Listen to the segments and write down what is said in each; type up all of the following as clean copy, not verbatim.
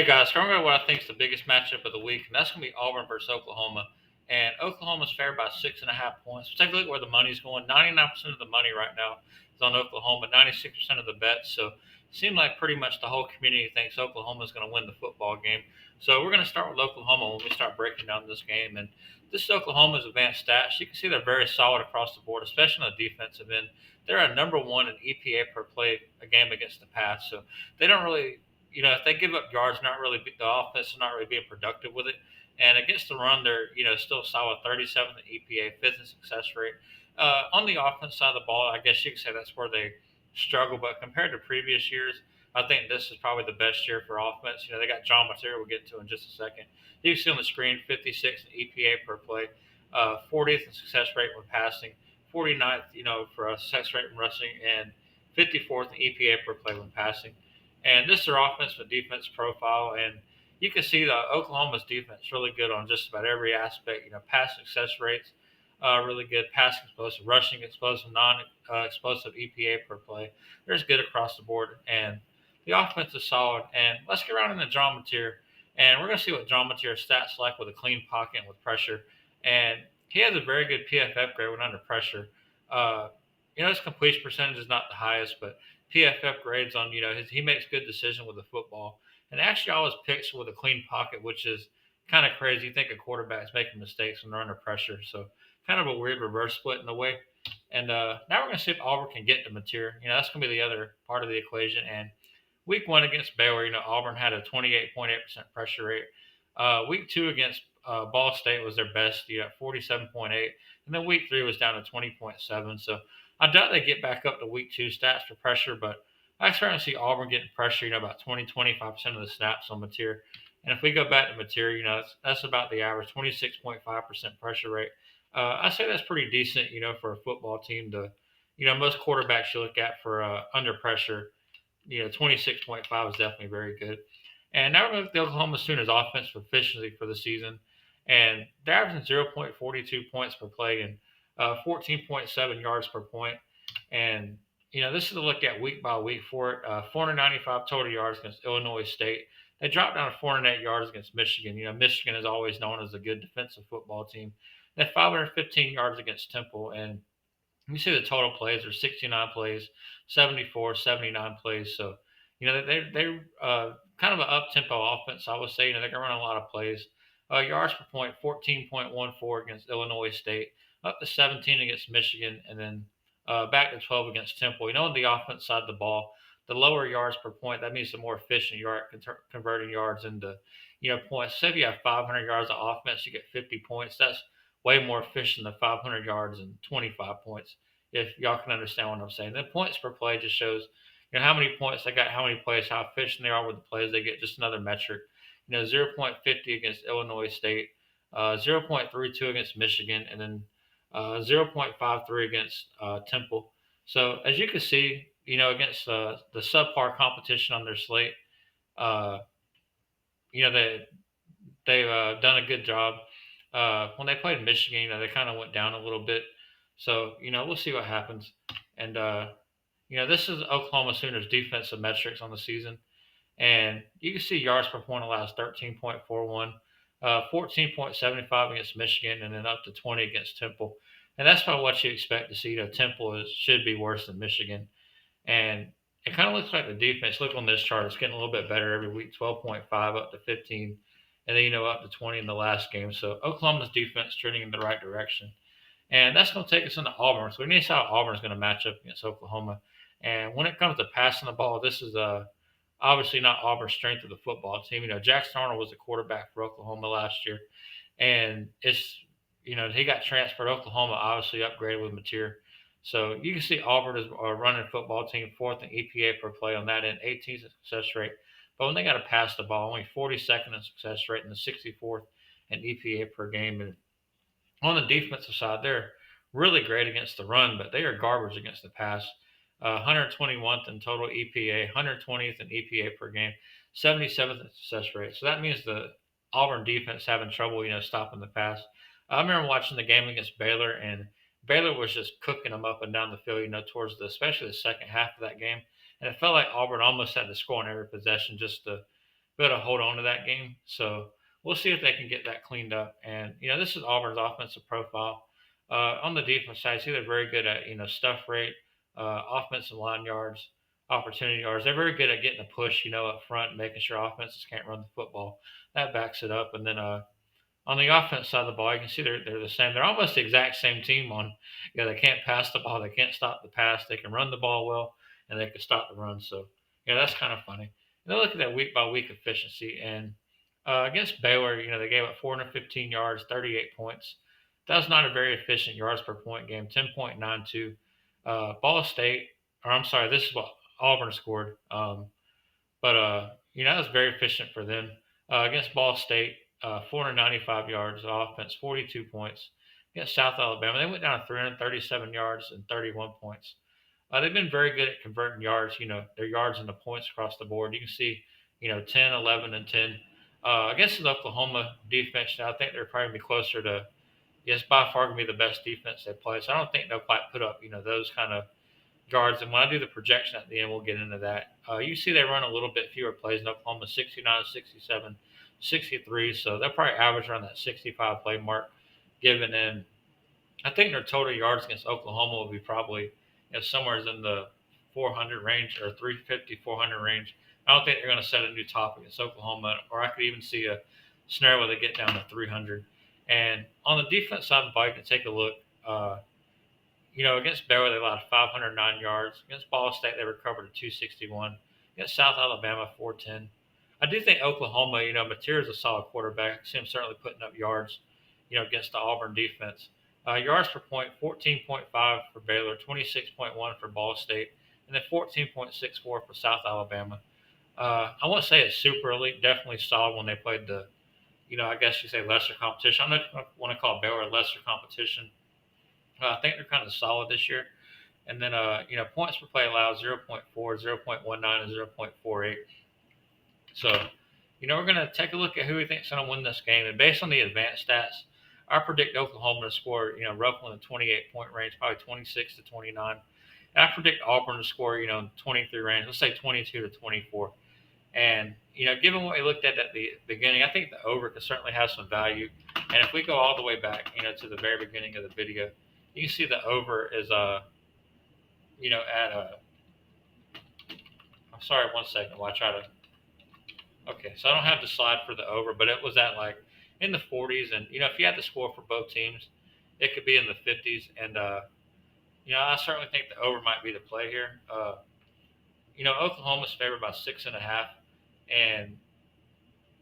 Hey guys, going to what I think is the biggest matchup of the week, and that's going to be Auburn versus Oklahoma. And Oklahoma's favored by 6.5 points. Take a look where the money's going. 99% of the money right now is on Oklahoma, 96% of the bets. So it seems like pretty much the whole community thinks Oklahoma's going to win the football game. So we're going to start with Oklahoma when we start breaking down this game. And this is Oklahoma's advanced stats. You can see they're very solid across the board, especially on the defensive end. They're at number one in EPA per play a game against the pass. So they don't really if they give up yards, the offense is not really being productive with it. And against the run, they're still solid 37th in EPA, fifth in success rate. On the offense side of the ball, I guess you could say that's where they struggle. But compared to previous years, I think this is probably the best year for offense. They got John Material we'll get to in just a second. You can see on the screen 56th in EPA per play, 40th in success rate when passing, 49th, for a success rate when rushing, and 54th in EPA per play when passing. And this is their offense and defense profile. And you can see that Oklahoma's defense really good on just about every aspect. Pass success rates, really good. Passing explosive, rushing explosive, non-explosive EPA per play. They're just good across the board. And the offense is solid. And let's get around into John Mateer. And we're going to see what John Mateer's stats like with a clean pocket and with pressure. And he has a very good PFF grade when under pressure. Uh, his completion percentage is not the highest, but PFF grades on, he makes good decisions with the football. And actually always picks with a clean pocket, which is kind of crazy. You think a quarterback's making mistakes when they're under pressure. So kind of a weird reverse split in a way. And now we're going to see if Auburn can get to Mateer. That's going to be the other part of the equation. And week one against Baylor, Auburn had a 28.8% pressure rate. Week two against Ball State was their best, 47.8. And then week three was down to 20.7. So I doubt they get back up to week two stats for pressure, but I expect to see Auburn getting pressure, about 25% of the snaps on Mateer. And if we go back to Mateer, that's about the average, 26.5% pressure rate. I say that's pretty decent, for a football team to, most quarterbacks you look at for under pressure, 26.5 is definitely very good. And now we're going to look at the Oklahoma Sooners offensive efficiency for the season. And they're averaging 0.42 points per play and 14.7 yards per point. And, this is a look at week by week for it. 495 total yards against Illinois State. They dropped down to 408 yards against Michigan. Michigan is always known as a good defensive football team. They had 515 yards against Temple. And you see the total plays are 69 plays, 74, 79 plays. So, they're kind of an up-tempo offense, I would say. They're going to run a lot of plays. Yards per point, 14.14 against Illinois State, up to 17 against Michigan, and then back to 12 against Temple. On the offense side of the ball, the lower yards per point, that means the more efficient you are at converting yards into, points. Say if you have 500 yards of offense, you get 50 points. That's way more efficient than 500 yards and 25 points, if y'all can understand what I'm saying. Then points per play just shows, how many points they got, how many plays, how efficient they are with the plays they get, just another metric. 0.50 against Illinois State, 0.32 against Michigan, and then 0.53 against Temple. So as you can see, against the subpar competition on their slate, uh, they've done a good job. When they played Michigan, they kind of went down a little bit. So we'll see what happens. And this is Oklahoma Sooners defensive metrics on the season. And you can see yards per point allows 13.41, 14.75 against Michigan, and then up to 20 against Temple. And that's probably what you expect to see. Temple should be worse than Michigan. And it kind of looks like the defense. Look on this chart; it's getting a little bit better every week. 12.5 up to 15, and then up to 20 in the last game. So Oklahoma's defense trending in the right direction. And that's going to take us into Auburn. So we need to see how Auburn's going to match up against Oklahoma. And when it comes to passing the ball, this is obviously not Auburn's strength of the football team. Jackson Arnold was the quarterback for Oklahoma last year. And he got transferred to Oklahoma, obviously upgraded with Mateer. So you can see Auburn is a running football team, fourth in EPA per play on that end, 18th in success rate. But when they got to pass the ball, only 42nd in success rate and the 64th in EPA per game. And on the defensive side, they're really great against the run, but they are garbage against the pass. 121th in total EPA, 120th in EPA per game, 77th in success rate. So that means the Auburn defense having trouble, stopping the pass. I remember watching the game against Baylor, and Baylor was just cooking them up and down the field, towards especially the second half of that game. And it felt like Auburn almost had to score on every possession just to be able to hold on to that game. So we'll see if they can get that cleaned up. And this is Auburn's offensive profile. On the defense side, see they're very good at stuff rate, offensive line yards, opportunity yards. They're very good at getting a push, up front, and making sure offenses can't run the football. That backs it up. And then on the offense side of the ball, you can see they're the same. They're almost the exact same team on, they can't pass the ball, they can't stop the pass, they can run the ball well, and they can stop the run. So, that's kind of funny. And then look at that week by week efficiency. And against Baylor, they gave up 415 yards, 38 points. That was not a very efficient yards per point game, 10.92. Ball State, or I'm sorry, this is what Auburn scored. But that was very efficient for them. Against Ball State, 495 yards of offense, 42 points. Against South Alabama, they went down to 337 yards and 31 points. They've been very good at converting yards, their yards into points across the board. You can see, 10, 11, and 10. Against the Oklahoma defense, I think they're probably going to be closer to, yes, by far going to be the best defense they play. So I don't think they'll quite put up, those kind of yards. And when I do the projection at the end, we'll get into that. You see they run a little bit fewer plays in Oklahoma, 69, 67, 63. So they'll probably average around that 65 play mark given. And I think their total yards against Oklahoma will be probably somewhere in the 400 range or 350, 400 range. I don't think they're going to set a new top against Oklahoma, or I could even see a scenario where they get down to 300. And on the defense side of the ball, you can take a look. Against Baylor, they allowed 509 yards. Against Ball State, they recovered to 261. Against South Alabama, 410. I do think Oklahoma, Material's a solid quarterback. I see him certainly putting up yards, against the Auburn defense. Yards per point, 14.5 for Baylor, 26.1 for Ball State, and then 14.64 for South Alabama. I won't say it's super elite, definitely solid when they played the, I guess you say lesser competition. I don't know if you want to call Baylor lesser competition. I think they're kind of solid this year. And then, points per play allowed 0.4, 0.19, and 0.48. So, we're going to take a look at who we think is going to win this game. And based on the advanced stats, I predict Oklahoma to score, roughly in the 28-point range, probably 26 to 29. And I predict Auburn to score, 23 range, let's say 22 to 24. And, given what we looked at the beginning, I think the over could certainly have some value. And if we go all the way back, to the very beginning of the video, you can see the over is, at I'm sorry, one second while I try to, okay, so I don't have the slide for the over, but it was at like in the 40s. And, if you had the score for both teams, it could be in the 50s. And, I certainly think the over might be the play here. Oklahoma's favored by 6.5. And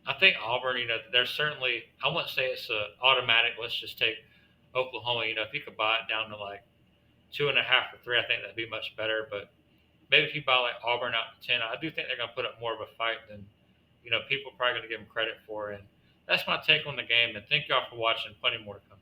I think Auburn, they're certainly, I wouldn't say it's a automatic, let's just take Oklahoma, if you could buy it down to like 2.5 or 3, I think that'd be much better. But maybe if you buy like Auburn out to 10, I do think they're going to put up more of a fight than, people are probably going to give them credit for. And that's my take on the game. And thank y'all for watching. Plenty more to come.